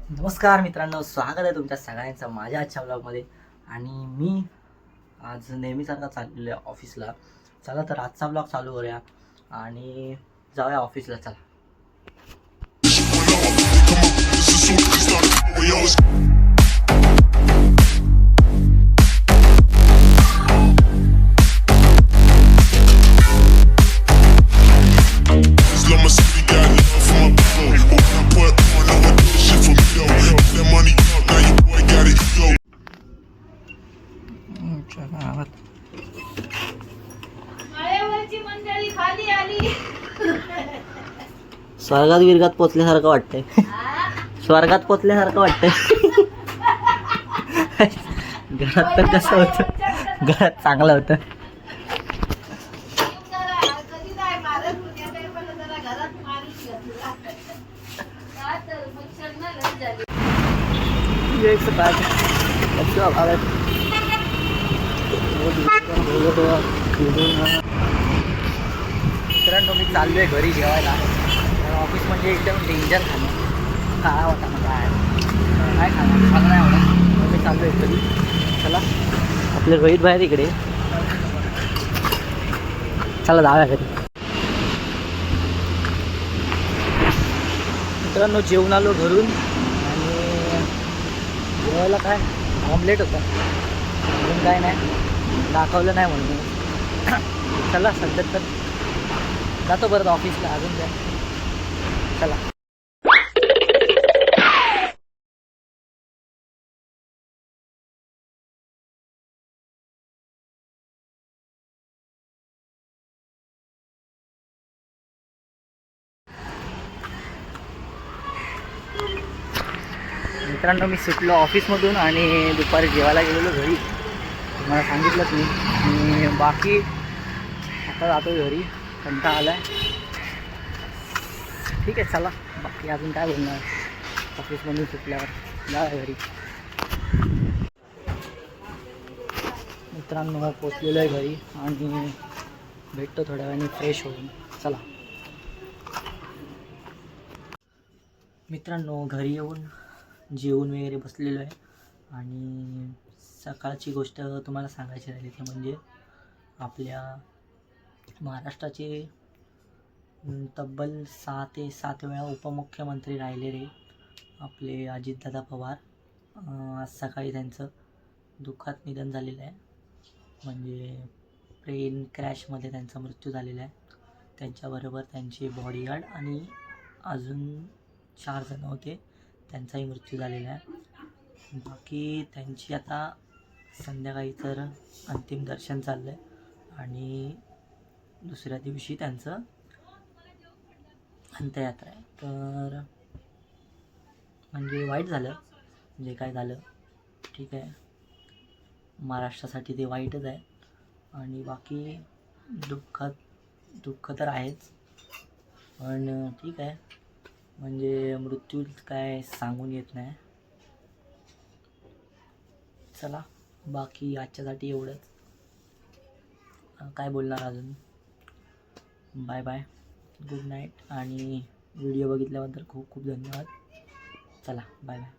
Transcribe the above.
नमस्कार मित्रांनो, स्वागत आहे तुमच्या सगळ्यांचं माझ्या आजच्या ब्लॉगमध्ये. आणि मी आज नेहमीसारखा चाललेलो आहे ऑफिसला. चला तर आजचा ब्लॉग चालू करूया आणि जाऊया ऑफिसला. चला. स्वर्गात विरगात पोचल्यासारखं वाटतंय. स्वर्गात पोचल्यासारखं वाटतंय. घरात तर कसं होतं, घरात चांगलं होतं. मित्रांनो, मी चाललोय घरी जेवायला. ऑफिस म्हणजे एकदम डेंजर खाणं. काय होता मग काय खाणं मला नाही आवडत. मी चाललोय घरी. चला, आपले रोहित बाहेर इकडे. चला जाऊया घरी. मित्रांनो, जेवण आलो घरून आणि जेवायला काय ऑमलेट होता. अजून काय नाही दाखवलं नाही म्हणून. चला सध्या तर जातो परत ऑफिसला. अजून काय. चला. मित्रांनो, मी सुटलो ऑफिसमधून आणि दुपारी जेवायला गेलेलो घरी. तुम्हाला सांगितलंच मी. आणि बाकी आता जातो घरी. कंटाळा आला आहे. ठीक आहे, चला. बाकी अजून काय बोलणार. ऑफिसमधून सुटल्यावर जा घरी. मित्रांनो, पोचलेलो आहे घरी आणि भेटतो थोड्या वेळाने फ्रेश होऊन. चला. मित्रांनो, घरी येऊन जेवून वगैरे बसलेलो आहे आणि सकाळची गोष्ट तुम्हाला सांगायची राहिली ती म्हणजे आपल्या महाराष्ट्राचे तब्बल 6 ते 7 वेळा उपमुख्यमंत्री राहिलेले आपले अजितदादा पवार आज सकाळी त्यांचं दुःखात निधन झालेलं आहे. म्हणजे ट्रेन क्रॅशमध्ये त्यांचा मृत्यू झालेला आहे. त्यांच्याबरोबर त्यांचे बॉडीगार्ड आणि अजून 4 जण होते, त्यांचाही मृत्यू झालेला आहे. बाकी त्यांची आता संध्याकाळी तर अंतिम दर्शन चाललं आहे आणि दुसऱ्या दिवशी त्यांचं अंत्ययात्रा आहे. तर म्हणजे वाईट झालं जे काय झालं. ठीक आहे, महाराष्ट्रासाठी ते वाईटच आहे. आणि बाकी दुःख तर आहेच, पण ठीक आहे. म्हणजे मृत्यू काय सांगून येत नाही. चला, बाकी आजच्यासाठी एवढंच. काय बोलणार अजून. Bye bye, good night. आणि व्हिडिओ बघितल्याबद्दल खूप खूप धन्यवाद. चला, बाय बाय.